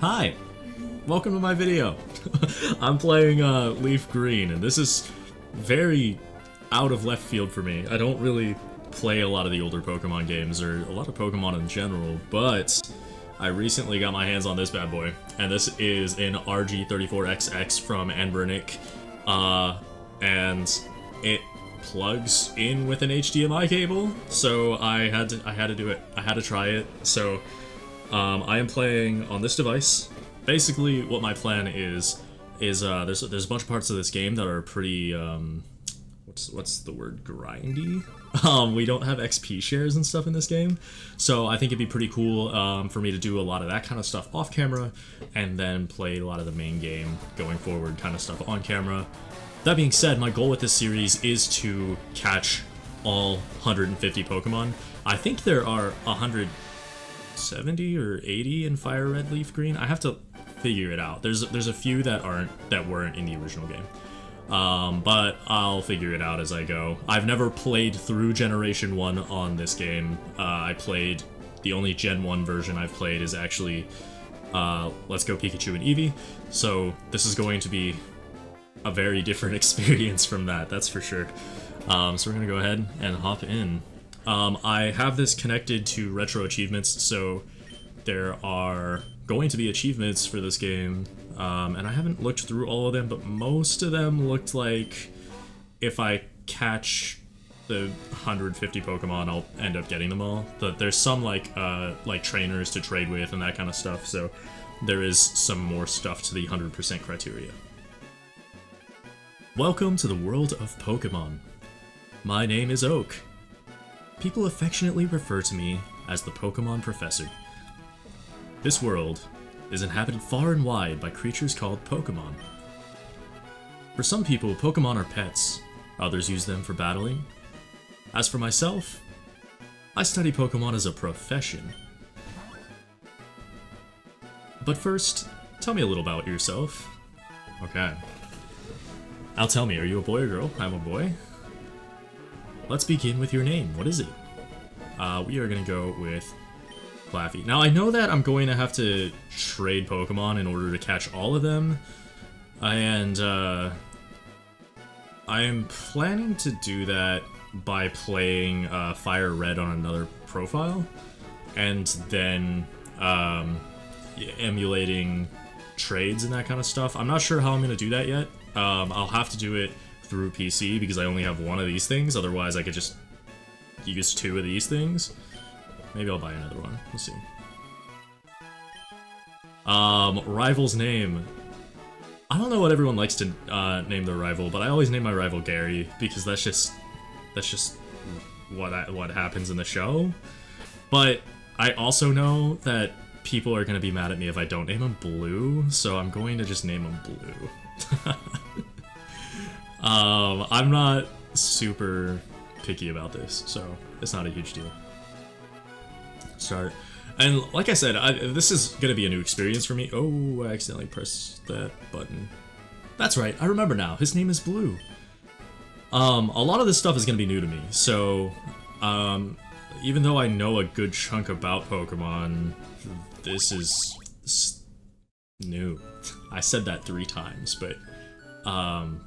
Hi, welcome to my video. I'm playing Leaf Green, and this is very out of left field for me. I don't really play a lot of the older Pokemon games, or a lot of Pokemon in general, but I recently got my hands on this bad boy, and this is an RG34XX from Anbernic, and it plugs in with an HDMI cable, so I had to do it. I had to try it. So I am playing on this device. Basically, what my plan is there's a bunch of parts of this game that are pretty what's the word, grindy. We don't have XP shares and stuff in this game, so I think it'd be pretty cool for me to do a lot of that kind of stuff off camera, and then play a lot of the main game going forward kind of stuff on camera. That being said, my goal with this series is to catch all 150 Pokemon. I think there are 170 or 80 in Fire Red, Leaf Green. I have to figure it out. There's a few that weren't in the original game. But I'll figure it out as I go. I've never played through Generation 1 on this game. The only Gen 1 version I've played is actually Let's Go Pikachu and Eevee, so this is going to be a very different experience from that's for sure. So we're gonna go ahead and hop in. I have this connected to Retro Achievements, so there are going to be achievements for this game, and I haven't looked through all of them, but most of them looked like if I catch the 150 Pokemon, I'll end up getting them all. But there's some like trainers to trade with and that kind of stuff, so there is some more stuff to the 100% criteria. Welcome to the world of Pokemon. My name is Oak. People affectionately refer to me as the Pokemon Professor. This world is inhabited far and wide by creatures called Pokemon. For some people, Pokemon are pets. Others use them for battling. As for myself, I study Pokemon as a profession. But first, tell me a little about yourself. Okay. Now tell me, are you a boy or girl? I'm a boy. Let's begin with your name. What is it? We are gonna go with Flaffy. Now I know that I'm going to have to trade Pokemon in order to catch all of them, and I am planning to do that by playing Fire Red on another profile, and then emulating trades and that kind of stuff. I'm not sure how I'm gonna do that yet. I'll have to do it through PC because I only have one of these things, otherwise I could just use two of these things. Maybe I'll buy another one, we'll see. Rival's name. I don't know what everyone likes to name their rival, but I always name my rival Gary because that's just what happens in the show. But I also know that people are gonna be mad at me if I don't name him Blue, so I'm going to just name him Blue. I'm not super picky about this, so it's not a huge deal. Start. And like I said, this is gonna be a new experience for me. Oh, I accidentally pressed that button. That's right, I remember now. His name is Blue. A lot of this stuff is gonna be new to me, so even though I know a good chunk about Pokemon, this is new. I said that 3 times, but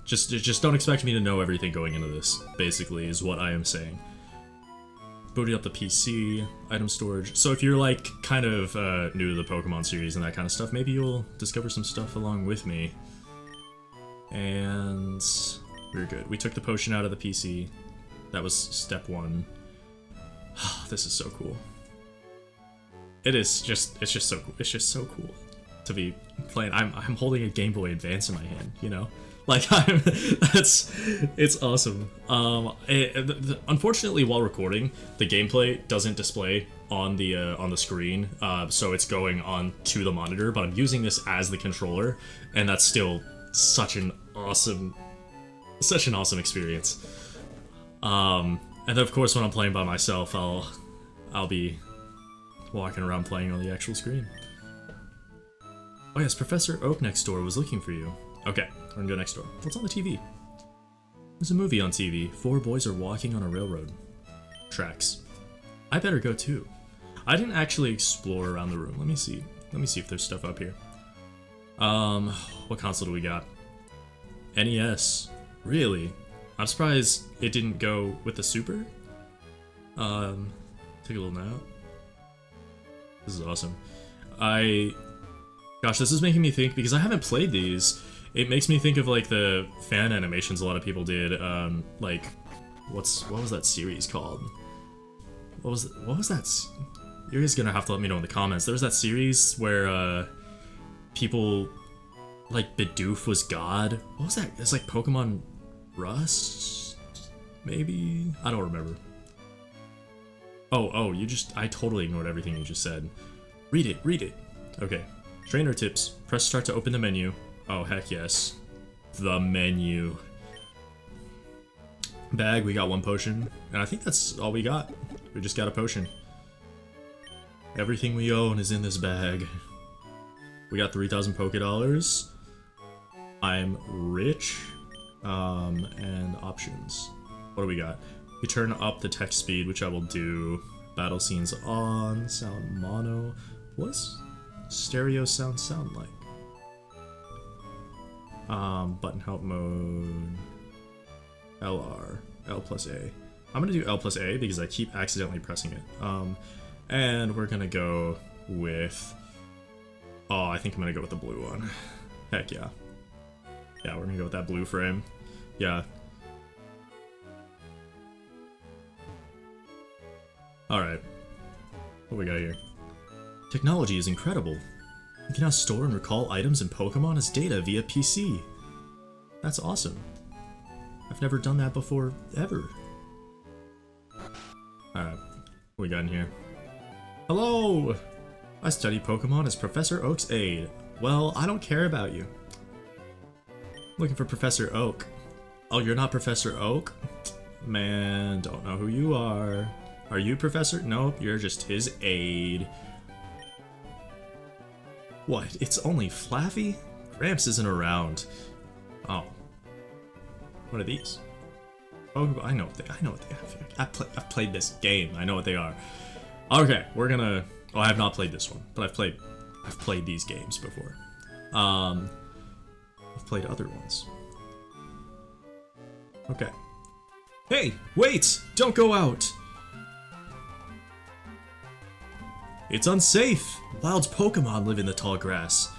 just don't expect me to know everything going into this, basically, is what I am saying. Booting up the PC, item storage. So if you're like kind of new to the Pokemon series and that kind of stuff, maybe you'll discover some stuff along with me. And we're good. We took the potion out of the PC. That was step 1. This is so cool. It's just so cool. It's just so cool to be playing. I'm holding a Game Boy Advance in my hand, you know? Like, it's awesome. Unfortunately, while recording, the gameplay doesn't display on the screen, so it's going on to the monitor, but I'm using this as the controller, and that's still such an awesome experience. And then of course when I'm playing by myself, I'll be walking around playing on the actual screen. Oh yes, Professor Oak next door was looking for you. Okay, we're gonna go next door. What's on the TV? There's a movie on TV. 4 boys are walking on a railroad tracks. I better go too. I didn't actually explore around the room. Let me see. Let me see if there's stuff up here. What console do we got? NES. Really? I'm surprised it didn't go with the Super. Take a little nap. This is awesome. Gosh, this is making me think, because I haven't played these, it makes me think of like the fan animations a lot of people did, like, what was that series called? What was that? You're just gonna have to let me know in the comments. There was that series where, people, like, Bidoof was God. What was that? It's like Pokemon Rust? Maybe? I don't remember. Oh, I totally ignored everything you just said. Read it. Okay. Trainer tips. Press start to open the menu. Oh, heck yes. The menu. Bag, we got 1 potion. And I think that's all we got. We just got a potion. Everything we own is in this bag. We got 3,000 Poké Dollars. I'm rich. And options. What do we got? We turn up the text speed, which I will do. Battle scenes on. Sound mono. What does stereo sound like? Button help mode. LR. L plus A. I'm gonna do L plus A because I keep accidentally pressing it. And we're gonna go with... Oh, I think I'm gonna go with the blue one. Heck yeah. Yeah, we're gonna go with that blue frame. Yeah. Alright. What we got here? Technology is incredible. You can now store and recall items and Pokemon as data via PC. That's awesome. I've never done that before, ever. Alright. What we got in here? Hello! I study Pokemon as Professor Oak's aide. Well, I don't care about you. Looking for Professor Oak. Oh, you're not Professor Oak? Man, don't know who you are. Are you Professor? Nope, you're just his aide. What? It's only Flaffy? Gramps isn't around. Oh. What are these? Oh, I know what they are. I've played this game. I know what they are. Okay, we're gonna... Oh, I have not played this one, but I've played these games before. I've played other ones. Okay. Hey, wait! Don't go out! It's unsafe! Wild's Pokemon live in the tall grass.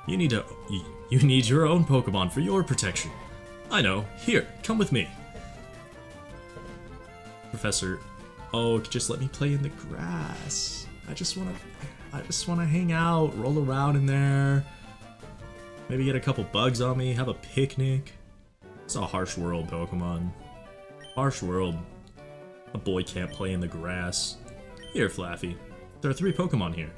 You need your own Pokemon for your protection. I know. Here, come with me. Professor Oak, just let me play in the grass. I just wanna hang out, roll around in there. Maybe get a couple bugs on me, have a picnic. It's a harsh world, Pokemon. Harsh world. A boy can't play in the grass. Here, Flaffy. There are 3 Pokemon here.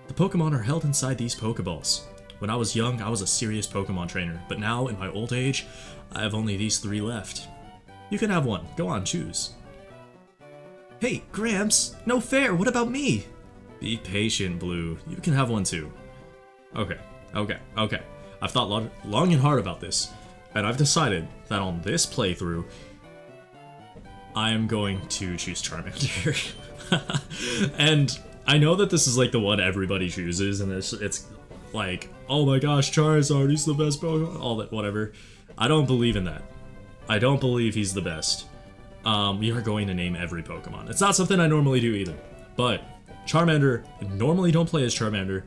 The Pokemon are held inside these Pokeballs. When I was young, I was a serious Pokemon trainer, but now, in my old age, I have only these 3 left. You can have one. Go on, choose. Hey, Gramps! No fair! What about me? Be patient, Blue. You can have one too. Okay. I've thought long and hard about this, and I've decided that on this playthrough, I am going to choose Charmander. And I know that this is like the one everybody chooses, and it's like, oh my gosh, Charizard, he's the best Pokemon, all that, whatever. I don't believe in that. I don't believe he's the best. We are going to name every Pokemon. It's not something I normally do either, but Charmander, I normally don't play as Charmander.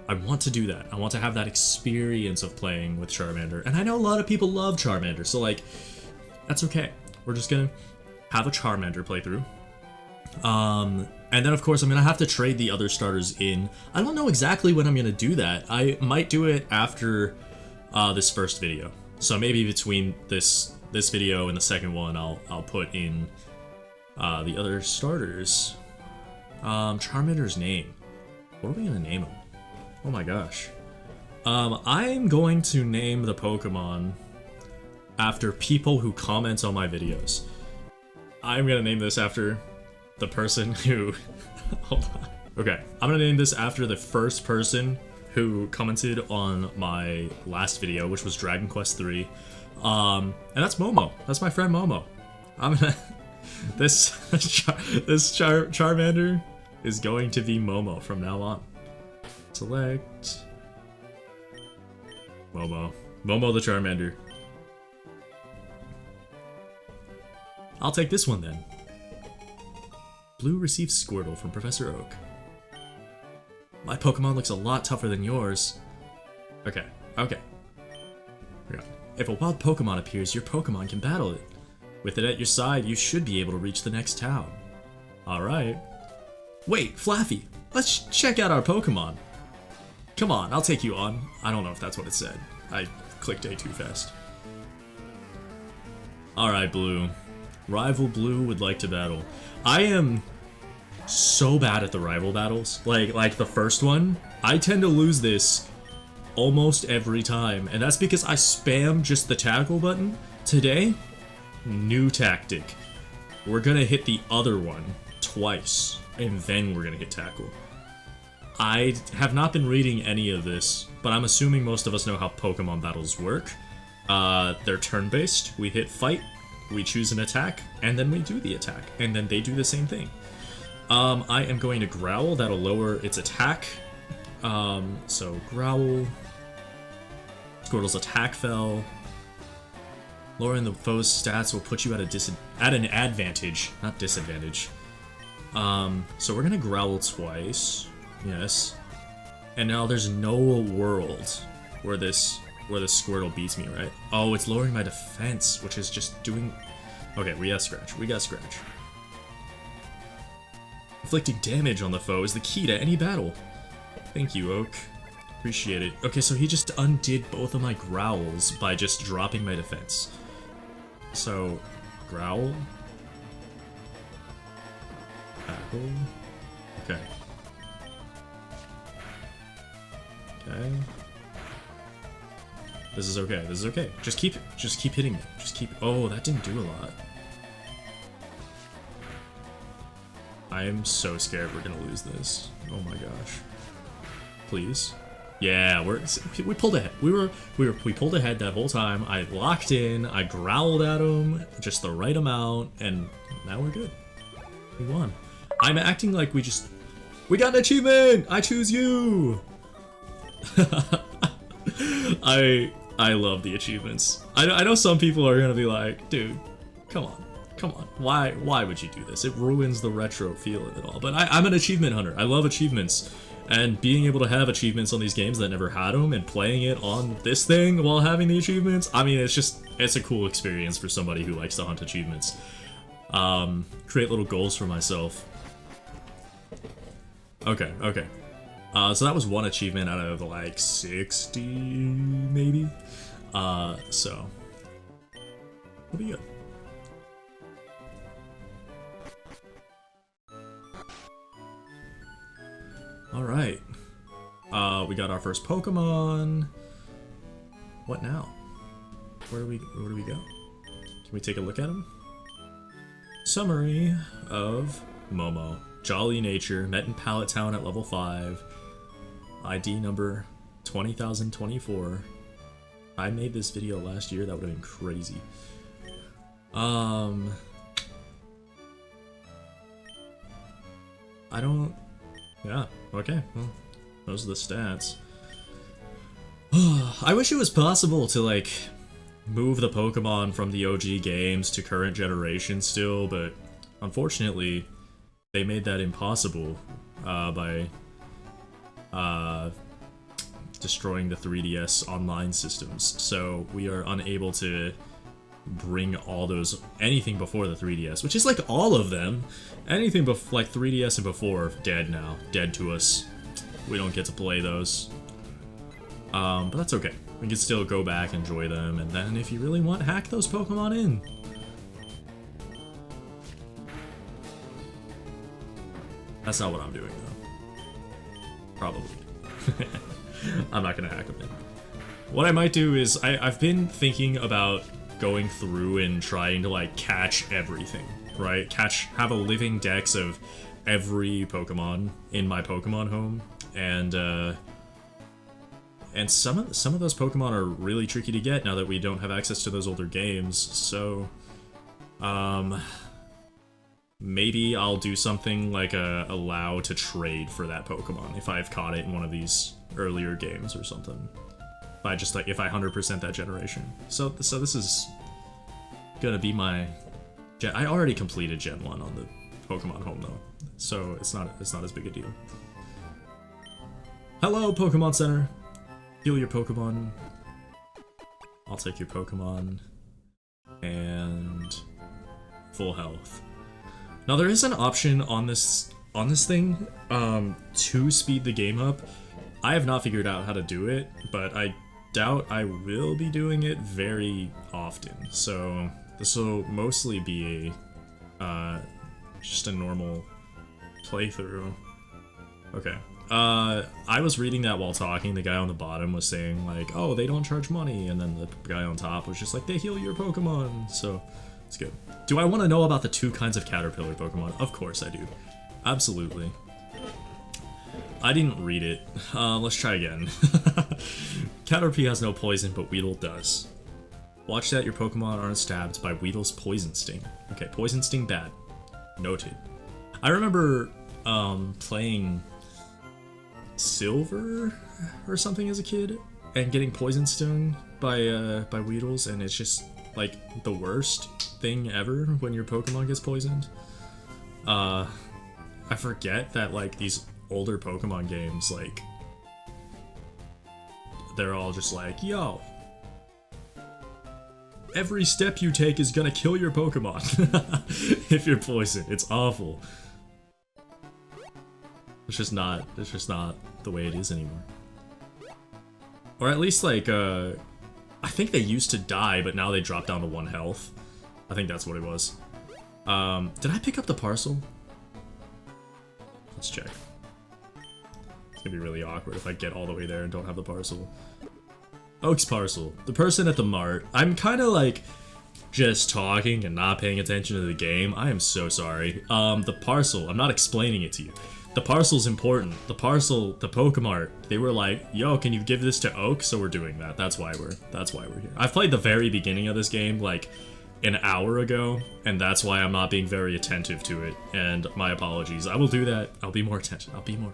I want to do that. I want to have that experience of playing with Charmander, and I know a lot of people love Charmander, so like, that's okay. We're just gonna have a Charmander playthrough. And then of course I'm gonna have to trade the other starters in. I don't know exactly when I'm gonna do that. I might do it after this first video. So maybe between this video and the second one, I'll put in the other starters. Charmander's name. What are we gonna name him? Oh my gosh. I'm going to name the Pokemon after people who comment on my videos. I'm gonna name this after the person who... Hold on. Okay, I'm gonna name this after the first person who commented on my last video, which was Dragon Quest III. And that's Momo. That's my friend Momo. I'm gonna... This Charmander is going to be Momo from now on. Select. Momo. Momo the Charmander. I'll take this one then. Blue receives Squirtle from Professor Oak. My Pokemon looks a lot tougher than yours. Okay, okay. If a wild Pokemon appears, your Pokemon can battle it. With it at your side, you should be able to reach the next town. Alright. Wait, Flaffy, let's check out our Pokemon. Come on, I'll take you on. I don't know if that's what it said. I clicked A too fast. Alright, Blue. Rival Blue would like to battle. I am so bad at the rival battles. Like the first one, I tend to lose this almost every time, and that's because I spam just the tackle button. Today, new tactic. We're gonna hit the other one twice, and then we're gonna hit tackle. I have not been reading any of this, but I'm assuming most of us know how Pokemon battles work. They're turn-based. We hit fight, we choose an attack, and then we do the attack, and then they do the same thing. I am going to Growl. That'll lower its attack. So Growl. Squirtle's attack fell. Lowering the foe's stats will put you at an advantage, not disadvantage. So we're gonna Growl twice. Yes. And now there's no world where the Squirtle beats me, right? Oh, it's lowering my defense, which is just doing... Okay, we got Scratch. We got Scratch. Inflicting damage on the foe is the key to any battle. Thank you, Oak. Appreciate it. Okay, so he just undid both of my Growls by just dropping my defense. So, Growl. Tackle. Okay. Okay. This is okay. This is okay. Just keep hitting me. Just keep. Oh, that didn't do a lot. I am so scared we're gonna lose this. Oh my gosh. Please. Yeah, we pulled ahead. We pulled ahead that whole time. I locked in. I growled at him just the right amount, and now we're good. We won. I'm acting like we got an achievement. I choose you. I love the achievements. I know some people are gonna be like, dude, come on. Why would you do this? It ruins the retro feel of it all. But I'm an achievement hunter. I love achievements. And being able to have achievements on these games that never had them and playing it on this thing while having the achievements, I mean, it's a cool experience for somebody who likes to hunt achievements. Create little goals for myself. Okay. So that was one achievement out of like 60, maybe. So it'll be good. All right. We got our first Pokemon. What now? Where do we go? Can we take a look at him? Summary of Momo. Jolly nature, met in Pallet Town at level 5. ID number 20,024. I made this video last year, that would have been crazy. Yeah, okay, well, those are the stats. I wish it was possible to, like, move the Pokemon from the OG games to current generation still, but unfortunately, they made that impossible by destroying the 3DS online systems. So we are unable to bring all those, anything before the 3DS, which is like all of them. Anything like 3DS and before, dead now. Dead to us. We don't get to play those. But that's okay. We can still go back, enjoy them, and then if you really want, hack those Pokemon in. That's not what I'm doing, though. Probably. I'm not gonna hack them in. What I might do is, I've been thinking about going through and trying to, like, catch everything, right? Have a living dex of every Pokemon in my Pokemon home, and some of those Pokemon are really tricky to get now that we don't have access to those older games, so, maybe I'll do something like allow to trade for that Pokemon if I've caught it in one of these earlier games or something. If I just if I 100% that generation. So this is gonna be my. I already completed Gen 1 on the Pokemon Home though, so it's not as big a deal. Hello, Pokemon Center. Heal your Pokemon. I'll take your Pokemon. And full health. Now there is an option on this thing to speed the game up. I have not figured out how to do it, but I doubt I will be doing it very often. So this will mostly be a just a normal playthrough. Okay. I was reading that while talking. The guy on the bottom was saying like, oh, they don't charge money, and then the guy on top was just like, they heal your Pokemon. So it's good. Do I want to know about the 2 kinds of caterpillar Pokemon? Of course I do. Absolutely. I didn't read it. Let's try again. Caterpie has no poison, but Weedle does. Watch that your Pokemon aren't stabbed by Weedle's Poison Sting. Okay, Poison Sting bad. Noted. I remember playing Silver or something as a kid and getting poison stung by Weedles, and it's just like the worst thing ever when your Pokemon gets poisoned. I forget that like these older Pokemon games, like they're all just like, yo, every step you take is gonna kill your Pokemon if you're poisoned. It's awful. It's just not the way it is anymore. Or at least like I think they used to die, but now they drop down to 1 health. I think that's what it was. Did I pick up the parcel? Let's check. It's gonna be really awkward if I get all the way there and don't have the parcel. Oak's parcel. The person at the mart. I'm kind of like just talking and not paying attention to the game. I am so sorry. The parcel. I'm not explaining it to you. The parcel's important. The parcel, the Pokemart, they were like, yo, can you give this to Oak? So we're doing that. That's why we're here. I've played the very beginning of this game like an hour ago, and that's why I'm not being very attentive to it. And my apologies. I will do that. I'll be more attentive. I'll be more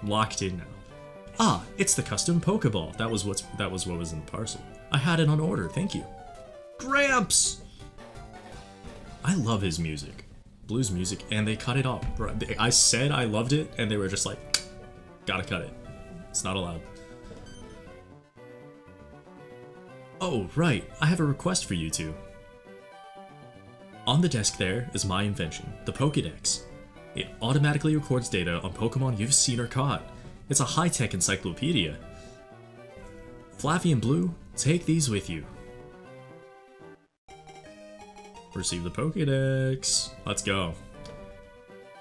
locked in now. Ah, it's the custom Pokeball. That was what was in the parcel. I had it on order. Thank you. Gramps! I love his music. Blues music, and they cut it off. I said I loved it, and they were just like, gotta cut it. It's not allowed. Oh, right. I have a request for you two. On the desk there is my invention, the Pokédex. It automatically records data on Pokemon you've seen or caught. It's a high-tech encyclopedia. Flaffy and Blue, take these with you. Receive the Pokédex. Let's go.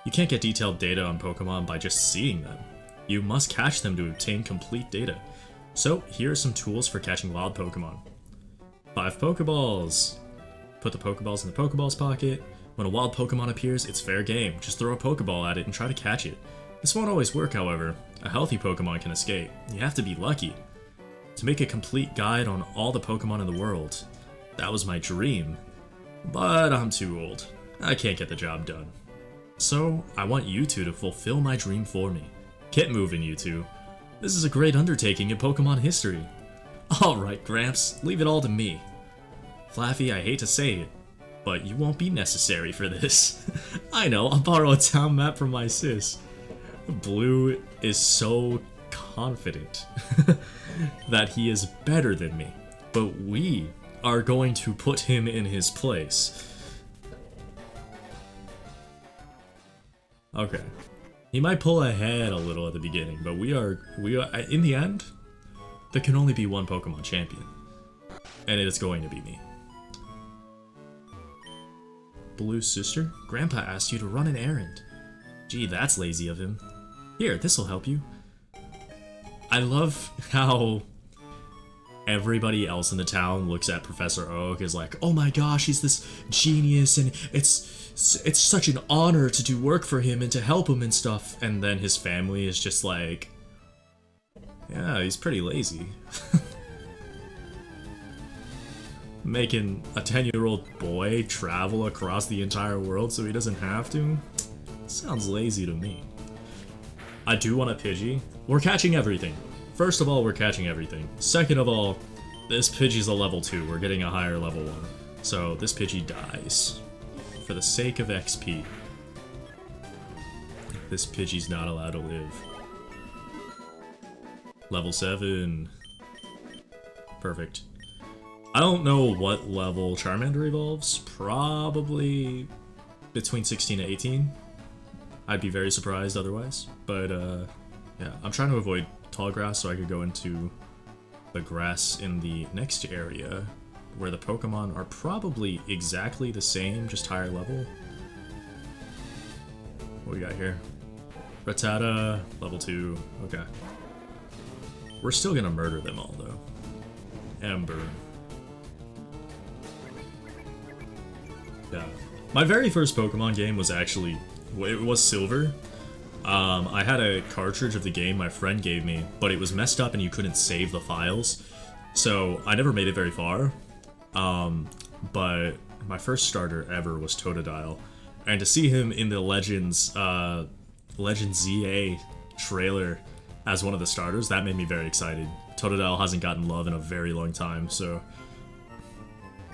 You can't get detailed data on Pokemon by just seeing them. You must catch them to obtain complete data. So, here are some tools for catching wild Pokemon. 5 Pokeballs. Put the Pokeballs in the Pokeballs pocket. When a wild Pokemon appears, it's fair game. Just throw a Pokeball at it and try to catch it. This won't always work, however. A healthy Pokemon can escape. You have to be lucky. To make a complete guide on all the Pokemon in the world. That was my dream. But I'm too old. I can't get the job done. So, I want you two to fulfill my dream for me. Get moving, you two. This is a great undertaking in Pokemon history. Alright, Gramps, leave it all to me. Flaffy, I hate to say it, but you won't be necessary for this. I know, I'll borrow a town map from my sis. Blue is so confident that he is better than me, but we are going to put him in his place. Okay. He might pull ahead a little at the beginning, but we are in the end, there can only be one Pokemon champion. And it is going to be me. Blue's sister? Grandpa asked you to run an errand. Gee, that's lazy of him. Here, this'll help you. I love how everybody else in the town looks at Professor Oak as like, oh my gosh, he's this genius, and it's such an honor to do work for him and to help him and stuff. And then his family is just like, yeah, he's pretty lazy. Making a 10-year-old boy travel across the entire world so he doesn't have to? Sounds lazy to me. I do want a Pidgey. We're catching everything. First of all, we're catching everything. Second of all, this Pidgey's a level 2. We're getting a higher level 1. So this Pidgey dies. For the sake of XP. This Pidgey's not allowed to live. Level 7. Perfect. I don't know what level Charmander evolves. Probably between 16 to 18. I'd be very surprised otherwise. But yeah, I'm trying to avoid tall grass so I could go into the grass in the next area where the Pokemon are probably exactly the same, just higher level. What we got here? Rattata, level 2. Okay. We're still gonna murder them all though. Ember. Yeah. My very first Pokemon game was actually, it was Silver. I had a cartridge of the game my friend gave me, but it was messed up and you couldn't save the files. So I never made it very far. But my first starter ever was Totodile. And to see him in the Legends ZA trailer as one of the starters, that made me very excited. Totodile hasn't gotten love in a very long time, so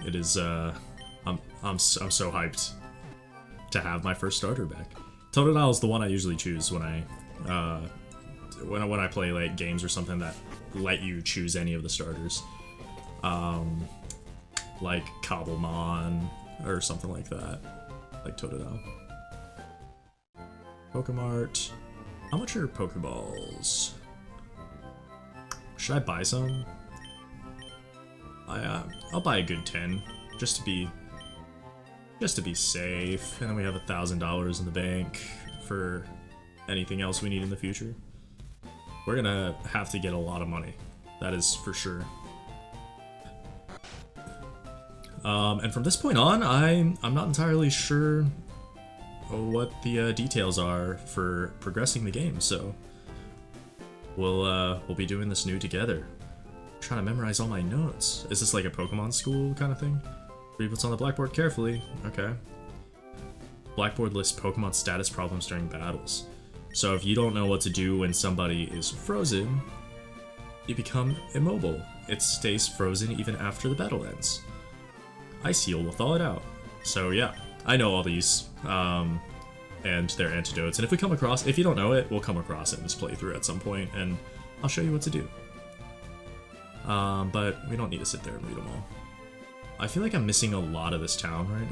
it is, I'm so hyped to have my first starter back. Totodile is the one I usually choose when I play like games or something that let you choose any of the starters, like Cobblemon or something like that, like Totodile. Pokemart. How much are Pokeballs? Should I buy some? I'll buy a good 10 just to be safe, and then we have $1,000 in the bank for anything else we need in the future. We're gonna have to get a lot of money, that is for sure. And from this point on, I'm not entirely sure what the details are for progressing the game, so we'll be doing this new together. I'm trying to memorize all my notes. Is this like a Pokemon school kind of thing? Read what's on the blackboard carefully. Okay. Blackboard lists Pokemon status problems during battles. So if you don't know what to do when somebody is frozen, you become immobile. It stays frozen even after the battle ends. Ice Heal will thaw it out. So yeah, I know all these, and their antidotes. And if we come across, if you don't know it, we'll come across it in this playthrough at some point, and I'll show you what to do. But we don't need to sit there and read them all. I feel like I'm missing a lot of this town right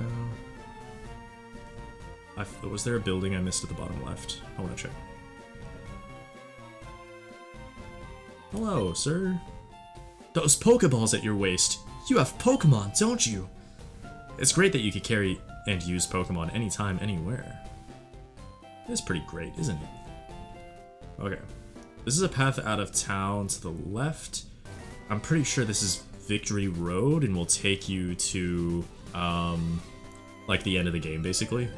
now. Was there a building I missed at the bottom left? I want to check. Hello, sir. Those Pokeballs at your waist. You have Pokemon, don't you? It's great that you can carry and use Pokemon anytime, anywhere. It's pretty great, isn't it? Okay. This is a path out of town to the left. I'm pretty sure this is Victory Road and will take you to, like the end of the game, basically.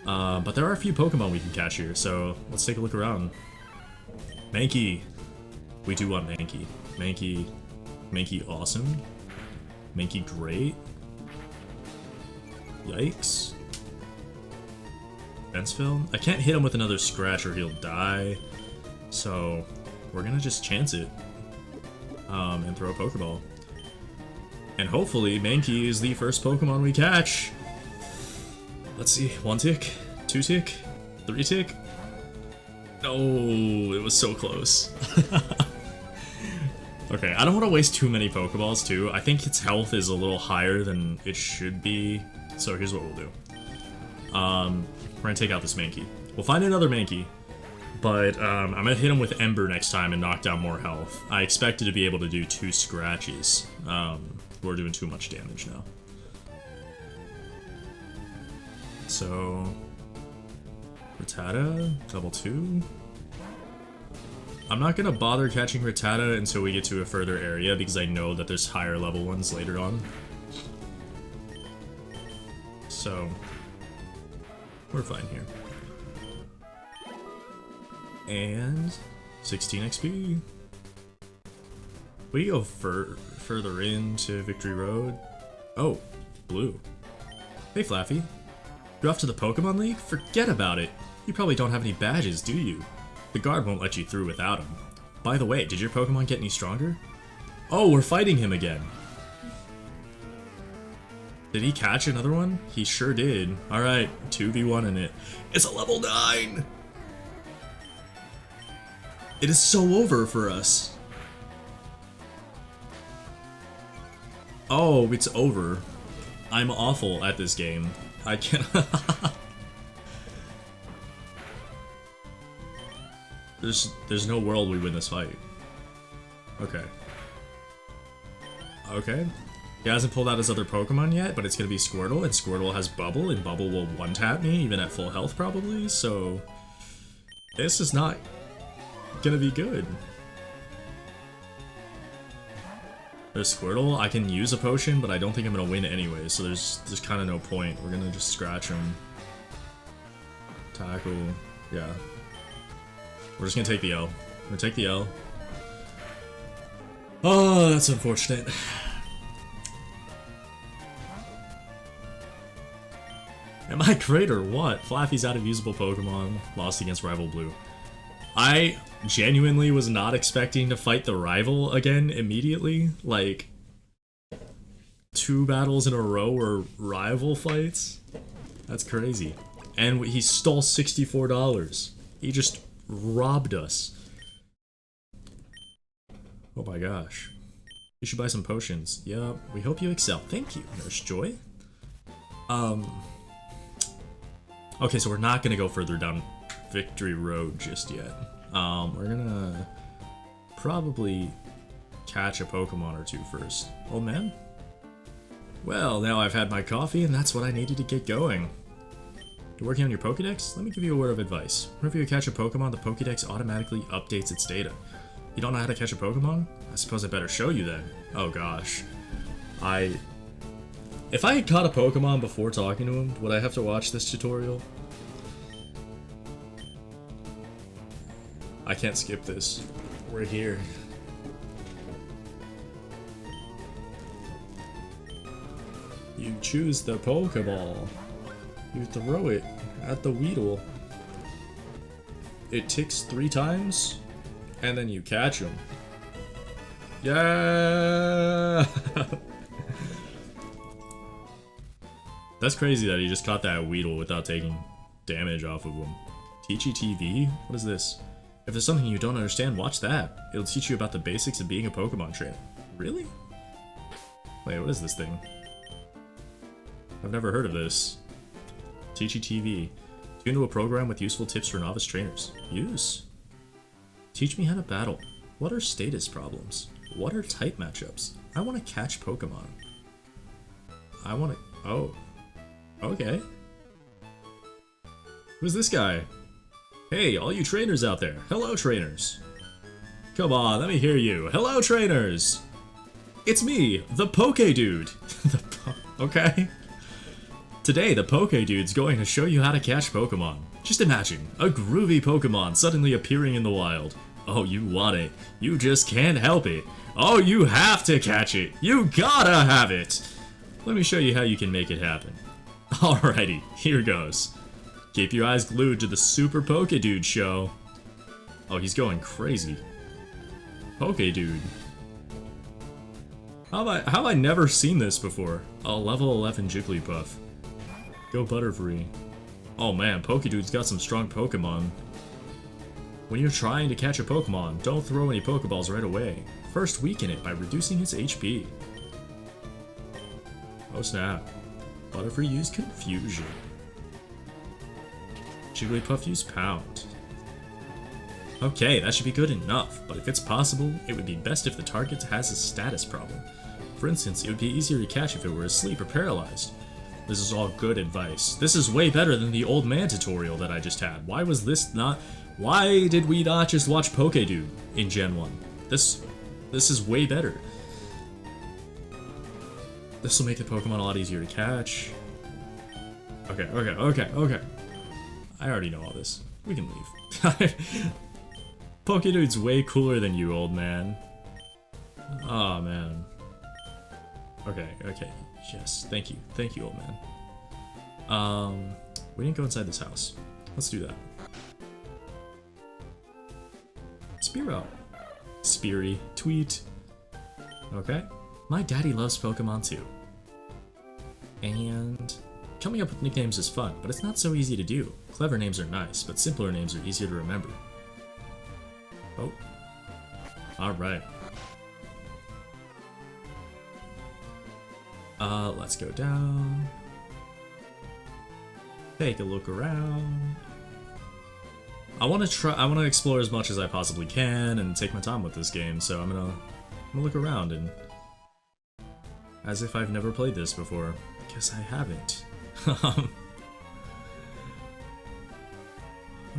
But there are a few Pokemon we can catch here, so let's take a look around. Mankey. We do want Mankey. Mankey awesome. Mankey great. Yikes. Fenceville? I can't hit him with another scratch or he'll die. So we're gonna just chance it. And throw a Pokeball. And hopefully Mankey is the first Pokemon we catch. Let's see, 1 tick, 2 tick, 3 tick. No, it was so close. Okay, I don't want to waste too many Pokeballs too. I think its health is a little higher than it should be. So here's what we'll do. We're gonna take out this Mankey. We'll find another Mankey, but I'm gonna hit him with Ember next time and knock down more health. I expected to be able to do 2 scratches. We're doing too much damage now. So, Rattata, level 2. I'm not gonna bother catching Rattata until we get to a further area because I know that there's higher level ones later on. So, we're fine here. And 16 XP. We go further into Victory Road. Oh, blue. Hey, Flaffy. You're off to the Pokemon League? Forget about it. You probably don't have any badges, do you? The guard won't let you through without them. By the way, did your Pokemon get any stronger? Oh, we're fighting him again. Did he catch another one? He sure did. Alright, 2v1 in it. It's a level 9! It is so over for us. Oh, it's over. I'm awful at this game. I can't. There's no world we win this fight. Okay. Okay. He hasn't pulled out his other Pokemon yet, but it's gonna be Squirtle, and Squirtle has Bubble, and Bubble will one-tap me, even at full health probably, so... This is not gonna be good. There's Squirtle, I can use a potion, but I don't think I'm gonna win anyway, so there's kinda no point. We're gonna just scratch him. Tackle, yeah. We're just gonna take the L. We're gonna take the L. Oh, that's unfortunate. Am I great or what? Flaffy's out of usable Pokemon, lost against Rival Blue. I genuinely was not expecting to fight the rival again immediately. Like, 2 battles in a row were rival fights? That's crazy. And he stole $64. He just robbed us. Oh my gosh. You should buy some potions. Yup, we hope you excel. Thank you, Nurse Joy. Okay, so we're not gonna go further down Victory Road just yet. We're gonna probably catch a Pokemon or 2 first. Old man? Well, now I've had my coffee and that's what I needed to get going. You're working on your Pokédex? Let me give you a word of advice. Whenever you catch a Pokemon, the Pokédex automatically updates its data. You don't know how to catch a Pokemon? I suppose I better show you then. Oh gosh. If I had caught a Pokemon before talking to him, would I have to watch this tutorial? I can't skip this. We're here. You choose the Pokeball. You throw it at the Weedle. It ticks 3 times, and then you catch him. Yeah! That's crazy that he just caught that Weedle without taking damage off of him. Teachy TV? What is this? If there's something you don't understand, watch that. It'll teach you about the basics of being a Pokemon trainer. Really? Wait, what is this thing? I've never heard of this. Teachy TV. Tune to a program with useful tips for novice trainers. Use. Teach me how to battle. What are status problems? What are type matchups? I want to catch Pokemon. I want to... Oh. Okay. Who's this guy? Hey, all you trainers out there. Hello, trainers. Come on, let me hear you. Hello, trainers. It's me, the Poke Dude. Okay. Today, the Poke Dude's going to show you how to catch Pokemon. Just imagine, a groovy Pokemon suddenly appearing in the wild. Oh, you want it. You just can't help it. Oh, you have to catch it. You gotta have it. Let me show you how you can make it happen. Alrighty, here goes. Keep your eyes glued to the Super Poke Dude show. Oh, he's going crazy. Poke Dude. How have I never seen this before? A level 11 Jigglypuff. Go Butterfree. Oh man, Poke Dude's got some strong Pokemon. When you're trying to catch a Pokemon, don't throw any Pokeballs right away. First weaken it by reducing its HP. Oh snap. Butterfree used Confusion. Jigglypuff used Pound. Okay, that should be good enough, but if it's possible, it would be best if the target has a status problem. For instance, it would be easier to catch if it were asleep or paralyzed. This is all good advice. This is way better than the old man tutorial that I just had. Why was this not... Why did we not just watch Poke Dude in Gen 1? This is way better. This will make the Pokemon a lot easier to catch. Okay. I already know all this. We can leave. Poke Dude's way cooler than you, old man. Aw, man. Okay, okay. Yes, thank you. Thank you, old man. We didn't go inside this house. Let's do that. Spearow. Speary. Tweet. Okay. My daddy loves Pokemon too. And coming up with nicknames is fun, but it's not so easy to do. Clever names are nice, but simpler names are easier to remember. Oh. Alright. Let's go down. Take a look around. I want to explore as much as I possibly can and take my time with this game, so I'm gonna look around and as if I've never played this before, because I haven't.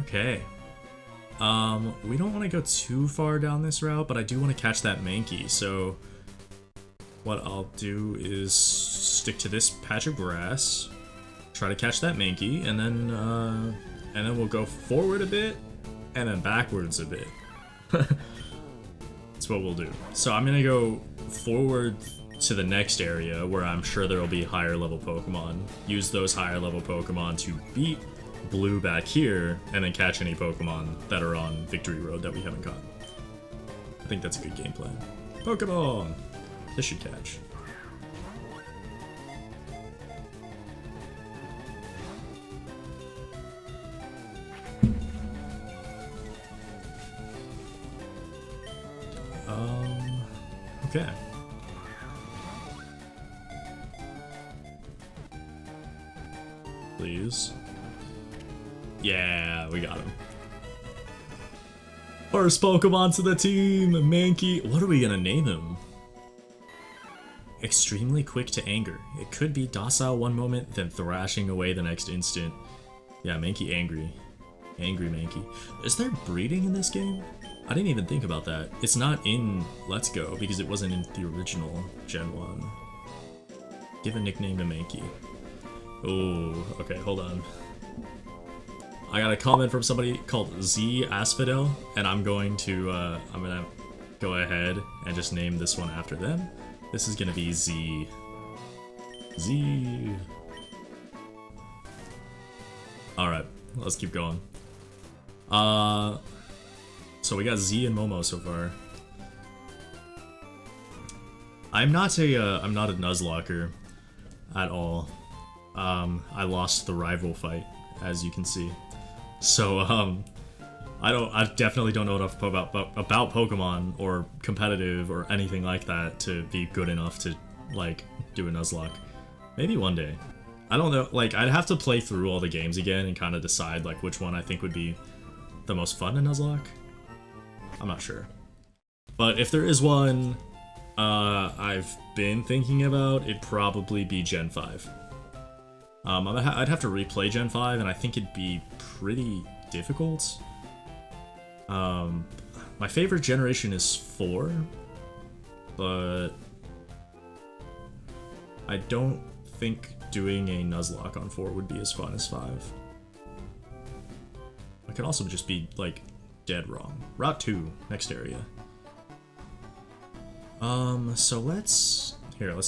Okay. We don't want to go too far down this route, but I do want to catch that Mankey, so what I'll do is stick to this patch of grass, try to catch that Mankey, and then we'll go forward a bit, and then backwards a bit. That's what we'll do. So I'm gonna go forward to the next area where I'm sure there'll be higher level Pokemon. Use those higher level Pokemon to beat Blue back here, and then catch any Pokemon that are on Victory Road that we haven't caught. I think that's a good game plan. Pokemon! This should catch. Okay. Please. Yeah, we got him. First Pokemon to the team, Mankey. What are we gonna name him? Extremely quick to anger. It could be docile one moment, then thrashing away the next instant. Yeah, Mankey angry. Angry Mankey. Is there breeding in this game? I didn't even think about that. It's not in Let's Go because it wasn't in the original Gen 1. Give a nickname to Mankey. Oh, okay, hold on. I got a comment from somebody called Z Asphodel, and I'm gonna go ahead and just name this one after them. This is gonna be Z. Z. Alright, let's keep going. So we got Z and Momo so far. I'm not a Nuzlocker at all. I lost the rival fight, as you can see. So, I definitely don't know enough about Pokemon or competitive or anything like that to be good enough to, like, do a Nuzlocke. Maybe one day. I don't know, like, I'd have to play through all the games again and kind of decide, like, which one I think would be the most fun to Nuzlocke. I'm not sure. But if there is one I've been thinking about, it'd probably be Gen 5. I'd have to replay Gen 5, and I think it'd be pretty difficult. My favorite generation is 4, but I don't think doing a Nuzlocke on 4 would be as fun as 5. I could also just be, like, dead wrong. Route 2, next area. So let's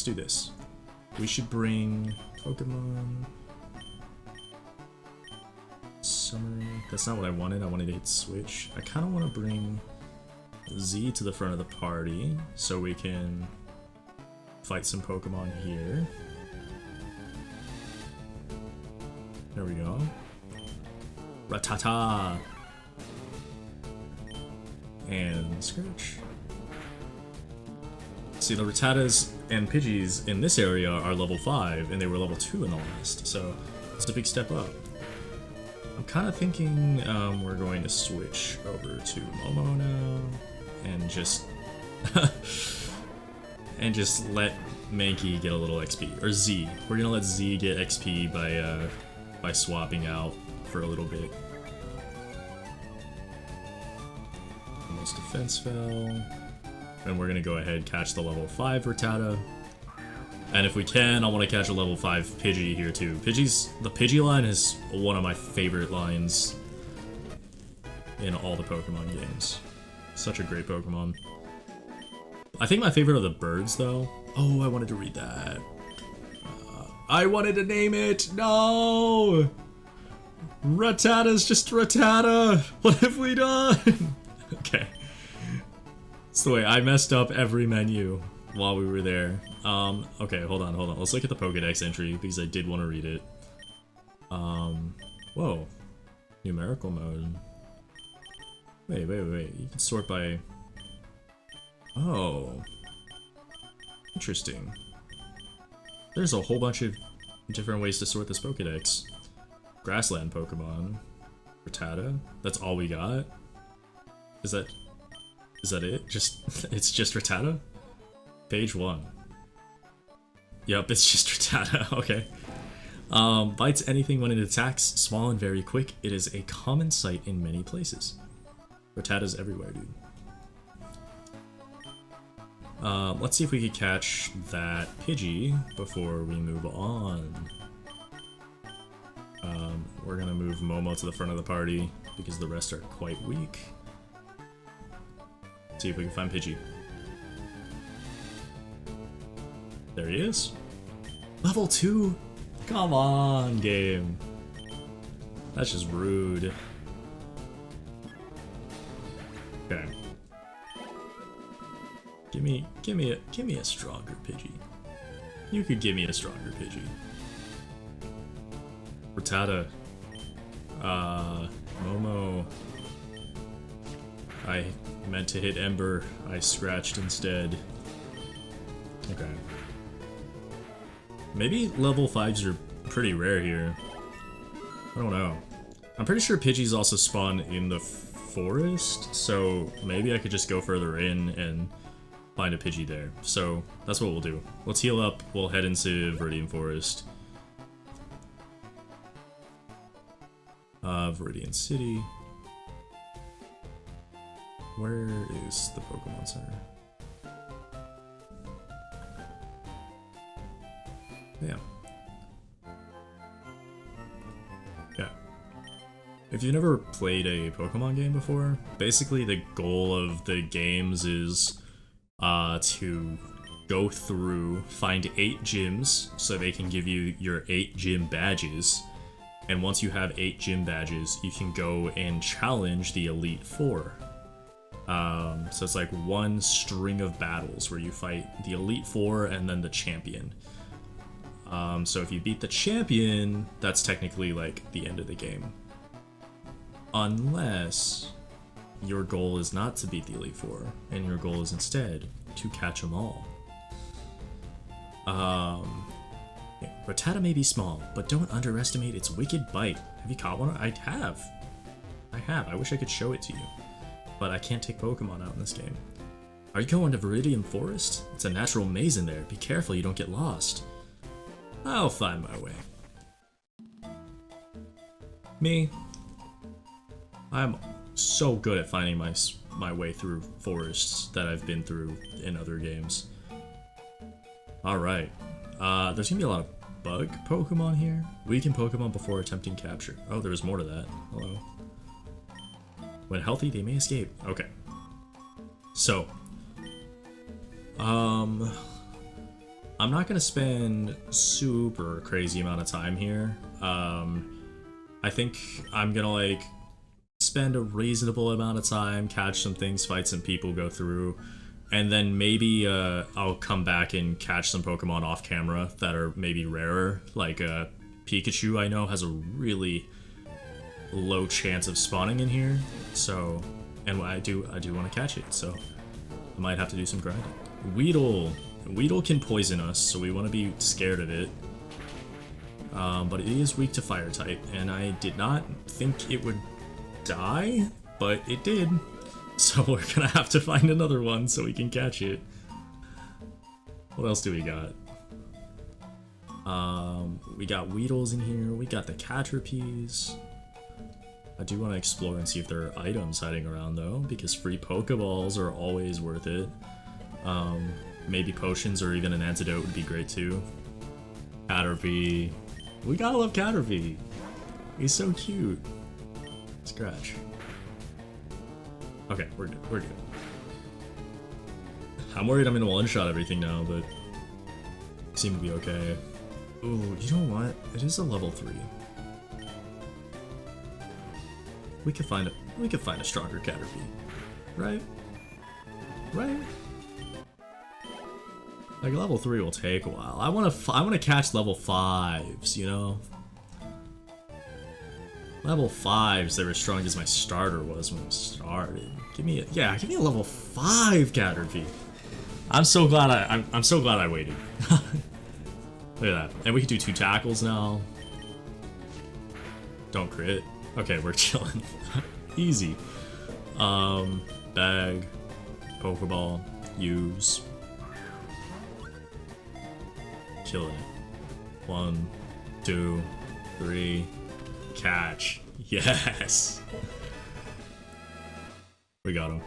do this. We should bring Pokemon Summary. That's not what I wanted. I wanted to hit switch. I kind of want to bring Z to the front of the party so we can fight some Pokemon here. There we go. Rattata! And Scourge. See, the Rattatas and Pidgeys in this area are level 5, and they were level 2 in the last, so it's a big step up. I'm kind of thinking we're going to switch over to Momo now, and just let Mankey get a little XP, or Z. We're gonna let Z get XP by swapping out for a little bit. Almost defense fell. And we're gonna go ahead and catch the level 5 Rattata. And if we can, I want to catch a level 5 Pidgey here too. The Pidgey line is one of my favorite lines in all the Pokemon games. Such a great Pokemon. I think my favorite are the birds, though. Oh, I wanted to read that. I wanted to name it! No! Rattata's just Rattata! What have we done? Okay. It's the way I messed up every menu while we were there. Okay, hold on. Let's look at the Pokédex entry because I did want to read it. Whoa. Numerical mode. Wait. You can sort by... Oh. Interesting. There's a whole bunch of different ways to sort this Pokédex. Grassland Pokemon. Rattata? That's all we got? Is that it? It's just Rattata? Page 1. Yep, it's just Rattata, okay. Bites anything when it attacks, small and very quick. It is a common sight in many places. Rattata's everywhere, dude. Let's see if we could catch that Pidgey before we move on. We're gonna move Momo to the front of the party because the rest are quite weak. See if we can find Pidgey. There he is. Level 2? Come on, game. That's just rude. Okay. Give me a stronger Pidgey. You could give me a stronger Pidgey. Rattata. Momo. I meant to hit Ember. I scratched instead. Okay. Maybe level 5s are pretty rare here. I don't know. I'm pretty sure Pidgeys also spawn in the forest, so maybe I could just go further in and find a Pidgey there. So that's what we'll do. Let's heal up, we'll head into Viridian Forest. Viridian City. Where is the Pokemon Center? Yeah. Yeah. If you've never played a Pokemon game before, basically the goal of the games is to go through, find 8 gyms so they can give you your 8 gym badges. And once you have 8 gym badges, you can go and challenge the Elite Four. So it's like one string of battles where you fight the Elite Four and then the champion. So if you beat the champion, that's technically like the end of the game. Unless your goal is not to beat the Elite Four, and your goal is instead to catch them all. Rattata may be small, but don't underestimate its wicked bite. Have you caught one? I have. I wish I could show it to you. But I can't take Pokemon out in this game. Are you going to Viridian Forest? It's a natural maze in there. Be careful you don't get lost. I'll find my way. Me? I'm so good at finding my way through forests that I've been through in other games. Alright. There's gonna be a lot of bug Pokemon here. Weaken Pokemon before attempting capture. Oh, there's more to that. Hello. When healthy, they may escape. Okay. So. I'm not gonna spend super crazy amount of time here. I think I'm gonna like spend a reasonable amount of time, catch some things, fight some people, go through, and then maybe I'll come back and catch some Pokemon off camera that are maybe rarer. Like Pikachu, I know, has a really low chance of spawning in here. So, and I do want to catch it. So I might have to do some grinding. Weedle can poison us, so we want to be scared of it. But it is weak to fire type, and I did not think it would die, but it did. So we're gonna have to find another one so we can catch it. What else do we got? We got Weedles in here, we got the Caterpies. I do want to explore and see if there are items hiding around though, because free Pokeballs are always worth it. Maybe potions or even an antidote would be great too. Caterpie. We gotta love Caterpie. He's so cute. Scratch. Okay, we're good. I'm worried I'm gonna one-shot everything now, but seem to be okay. Ooh, you know what? It is a level 3. We could find a stronger Caterpie, right? Right? Like level 3 will take a while. I wanna catch level 5s, you know? Level 5s, they were as strong as my starter was when it started. Give me a level 5 Caterpie. I'm so glad I waited. Look at that. And we can do 2 tackles now. Don't crit. Okay, we're chilling. Easy. Bag. Pokeball. Use. Killing it. 1, 2, 3. Catch. Yes! We got him.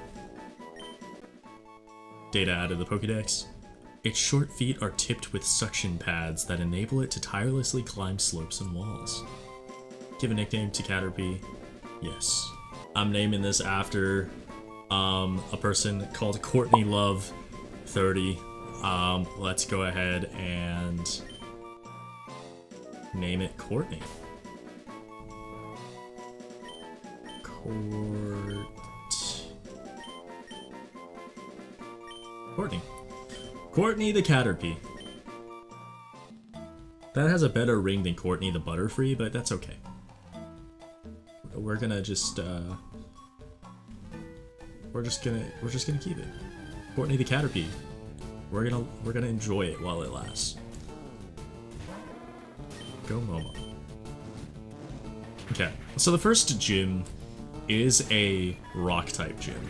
Data added to the Pokédex. Its short feet are tipped with suction pads that enable it to tirelessly climb slopes and walls. Give a nickname to Caterpie. Yes. I'm naming this after a person called Courtney Love 30. Let's go ahead and name it Courtney. Courtney the Caterpie. That has a better ring than Courtney the Butterfree, but that's okay. We're gonna just we're just gonna keep it. Courtney the Caterpie. We're gonna enjoy it while it lasts. Go Momo. Okay, so the first gym is a rock type gym.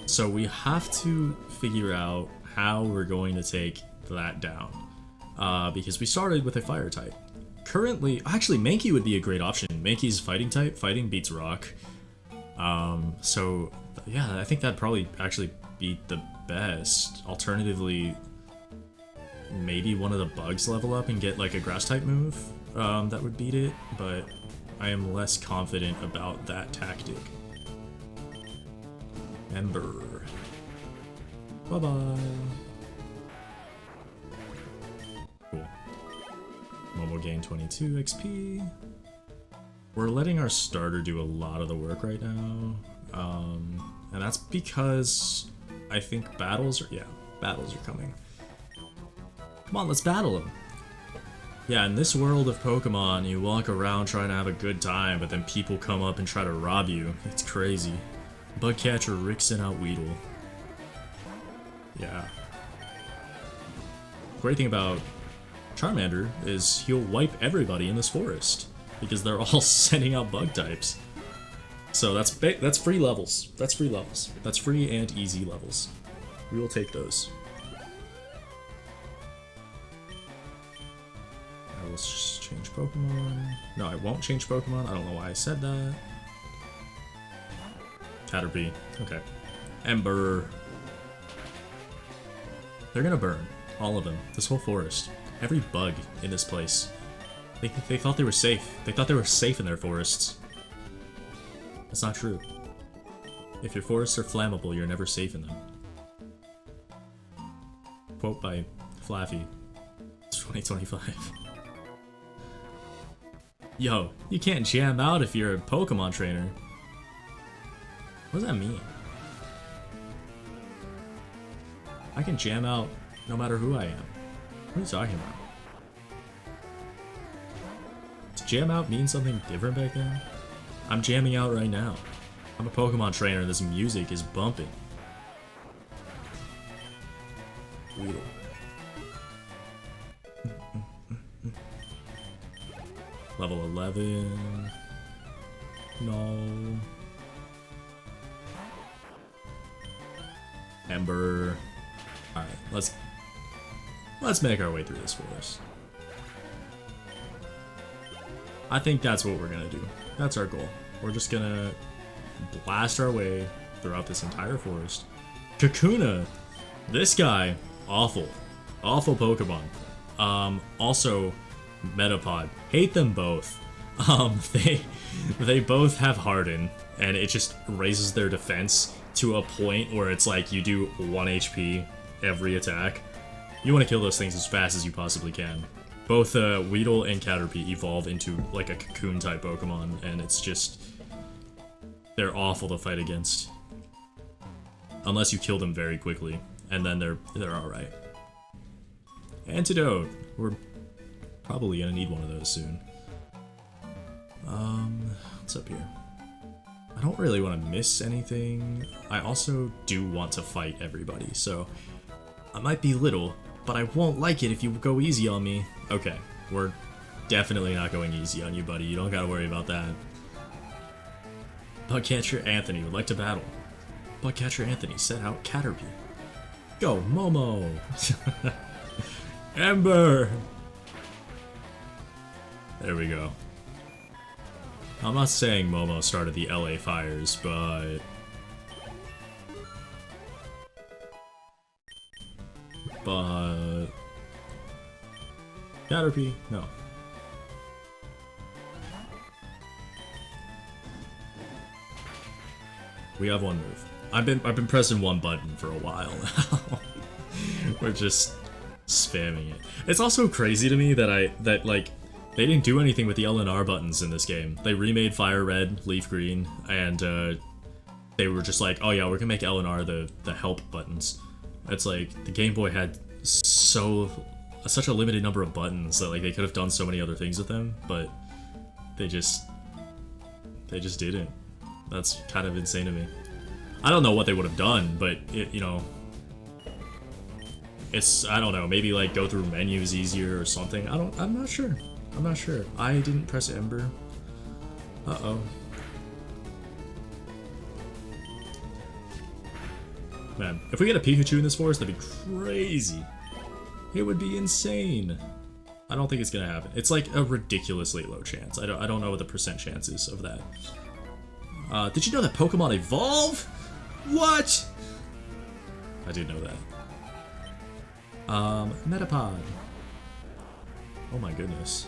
So we have to figure out how we're going to take that down. Because we started with a fire type. Currently, actually Mankey would be a great option. Mankey's fighting type, fighting beats rock. So yeah, I think that'd probably actually be the best. Alternatively, maybe one of the bugs level up and get like a grass type move that would beat it, but I am less confident about that tactic. Ember. Bye-bye. Cool. Momo gain 22 XP. We're letting our starter do a lot of the work right now. And that's because I think battles are coming. Come on, let's battle them. Yeah, in this world of Pokemon, you walk around trying to have a good time, but then people come up and try to rob you. It's crazy. Bugcatcher Rixen out Weedle. Yeah. Great thing about Charmander is he'll wipe everybody in this forest because they're all sending out bug types. So that's free levels. That's free levels. That's free and easy levels. We will take those. I will change Pokemon. No, I won't change Pokemon. I don't know why I said that. Caterpie. Okay. Ember. They're gonna burn. All of them. This whole forest. Every bug in this place. They thought they were safe. They thought they were safe in their forests. That's not true. If your forests are flammable, you're never safe in them. Quote by Flaffy. It's 2025. Yo, you can't jam out if you're a Pokemon trainer. What does that mean? I can jam out no matter who I am. What are you talking about? Does jam out mean something different back then? I'm jamming out right now. I'm a Pokemon trainer, this music is bumping. Weedle. Level 11. No. Ember. Alright, let's make our way through this forest. I think that's what we're gonna do. That's our goal. We're just gonna blast our way throughout this entire forest. Kakuna! This guy, awful. Awful Pokemon. Also, Metapod. Hate them both. They both have Harden, and it just raises their defense to a point where it's like you do 1 HP every attack. You want to kill those things as fast as you possibly can. Both Weedle and Caterpie evolve into like a cocoon-type Pokemon, and it's just... they're awful to fight against. Unless you kill them very quickly, and then they're alright. Antidote! We're probably gonna need one of those soon. What's up here? I don't really want to miss anything. I also do want to fight everybody, so I might be little, but I won't like it if you go easy on me. Okay, we're definitely not going easy on you, buddy. You don't gotta worry about that. Bugcatcher Anthony would like to battle. Bugcatcher Anthony set out Caterpie. Go, Momo! Ember! There we go. I'm not saying Momo started the LA fires, but... Caterpie? No. We have one move. I've been pressing one button for a while now. We're just spamming it. It's also crazy to me that like they didn't do anything with the L and R buttons in this game. They remade Fire Red, Leaf Green, and they were just like, oh yeah, we're gonna make L and R the help buttons. It's like the Game Boy had such a limited number of buttons that like they could have done so many other things with them, but they just didn't. That's kind of insane to me. I don't know what they would have done, but it, you know, it's, I don't know, maybe like go through menus easier or something. I'm not sure. I'm not sure. I didn't press Ember. Uh-oh. Man, if we get a Pikachu in this forest, that'd be crazy. It would be insane. I don't think it's gonna happen. It's like a ridiculously low chance. I don't know what the percent chance is of that. Did you know that Pokemon evolve? What? I did know that. Metapod. Oh my goodness.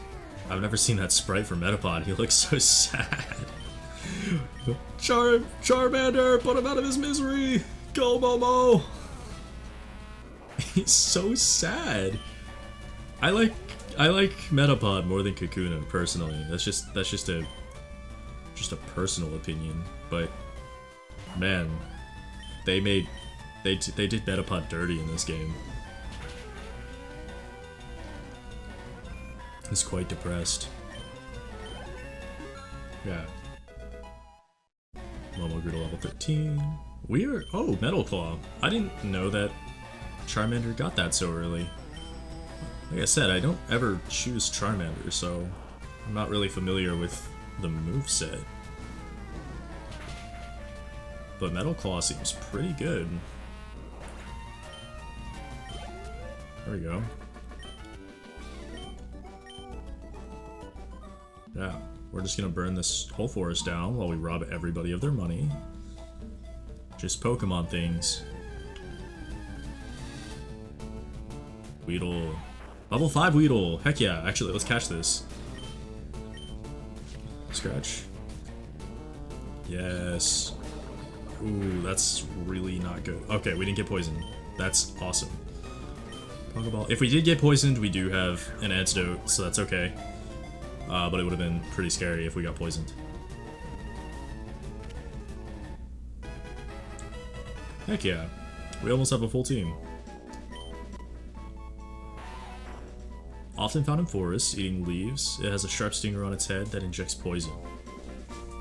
I've never seen that sprite for Metapod. He looks so sad. Charmander, put him out of his misery! Go, Momo! He's so sad. I like Metapod more than Kakuna personally. That's just a personal opinion, but man, they did Metapod dirty in this game. He's quite depressed. Yeah. Momo grew to level 13. Weird. Oh, Metal Claw. I didn't know that Charmander got that so early. Like I said, I don't ever choose Charmander, so I'm not really familiar with the moveset. But Metal Claw seems pretty good. There we go. Yeah, we're just gonna burn this whole forest down while we rob everybody of their money. Just Pokemon things. Weedle. Level 5 Weedle! Heck yeah, actually, let's catch this. Scratch. Yes. Ooh, that's really not good. Okay, we didn't get poisoned. That's awesome. Pokeball. If we did get poisoned, we do have an antidote, so that's okay. But it would have been pretty scary if we got poisoned. Heck yeah. We almost have a full team. Often found in forests, eating leaves, it has a sharp stinger on its head that injects poison.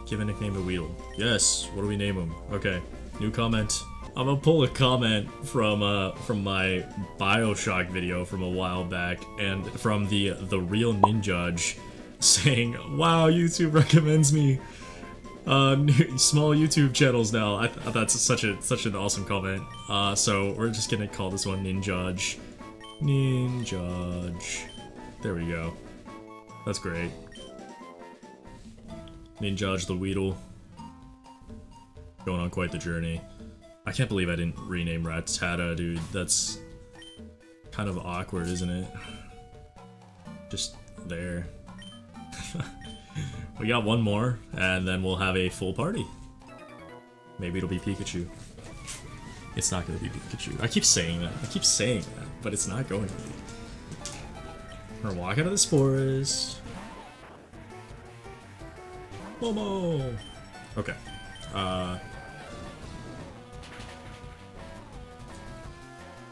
Give a nickname to Weedle. Yes, what do we name him? Okay, new comment. I'm gonna pull a comment from my Bioshock video from a while back, and from the real Ninjudge, saying, "Wow, YouTube recommends me small YouTube channels now." That's such an awesome comment. So we're just gonna call this one Ninjudge. Ninjudge. There we go. That's great. Ninjudge the Weedle. Going on quite the journey. I can't believe I didn't rename Rattata, dude. That's kind of awkward, isn't it? Just there. We got one more, and then we'll have a full party. Maybe it'll be Pikachu. It's not gonna be Pikachu. I keep saying that. But it's not going to be. We're gonna walk out of this forest. Momo! Okay.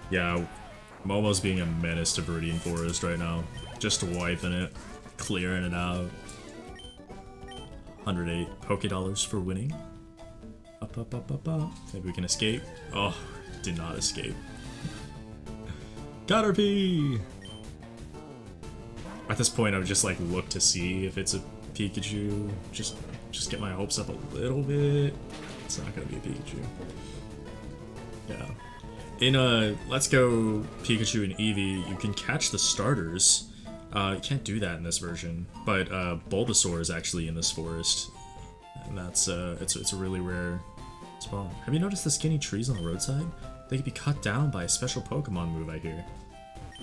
Yeah, Momo's being a menace to Viridian Forest right now. Just wiping it, clearing it out. 108 Poké for winning. Up, up, up, up, up. Maybe we can escape. Oh, did not escape. Caterpie! At this point, I would just like look to see if it's a Pikachu. Just get my hopes up a little bit. It's not gonna be a Pikachu. Yeah. In Let's Go Pikachu and Eevee, you can catch the starters. You can't do that in this version, but Bulbasaur is actually in this forest, and that's it's a really rare spawn. Have you noticed the skinny trees on the roadside? They can be cut down by a special Pokemon move, I hear.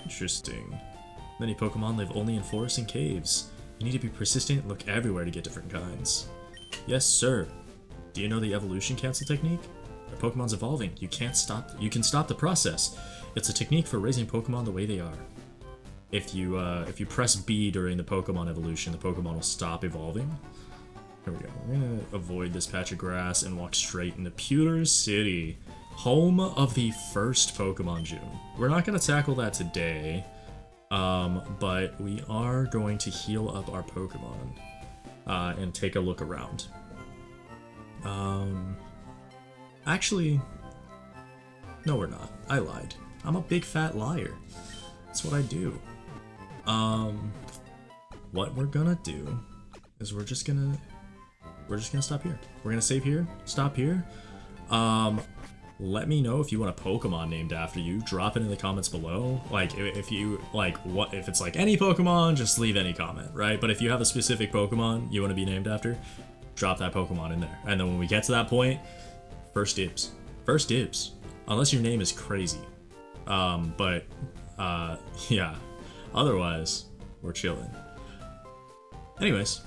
Interesting. Many Pokemon live only in forests and caves. You need to be persistent and look everywhere to get different kinds. Yes, sir. Do you know the evolution cancel technique? The Pokemon's evolving. You can stop the process. It's a technique for raising Pokemon the way they are. If you press B during the Pokemon evolution, the Pokemon will stop evolving. Here we go. We're gonna avoid this patch of grass and walk straight into Pewter City, home of the first Pokemon Gym. We're not gonna tackle that today, but we are going to heal up our Pokemon and take a look around. Actually, no, we're not. I lied. I'm a big fat liar. That's what I do. What we're gonna do is we're just gonna stop here. We're gonna save here, stop here. Let me know if you want a Pokemon named after you. Drop it in the comments below. Like, if you like, what if it's like any Pokemon, just leave any comment, right? But if you have a specific Pokemon you want to be named after, drop that Pokemon in there. And then when we get to that point, first dibs. First dibs. Unless your name is crazy. Yeah. Otherwise, we're chilling. Anyways,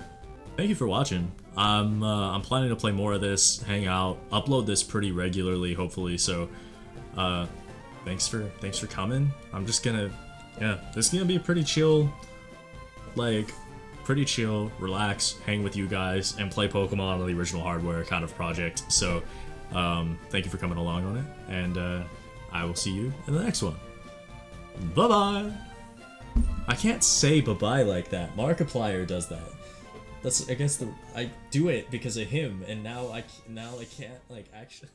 thank you for watching. I'm planning to play more of this, hang out, upload this pretty regularly, hopefully. So, thanks for coming. I'm just gonna, yeah, this is gonna be pretty chill, relax, hang with you guys, and play Pokemon on the original hardware kind of project. So, thank you for coming along on it, and I will see you in the next one. Bye bye. I can't say bye bye like that. Markiplier does that. That's, I guess, I do it because of him, and now I can't, like, actually.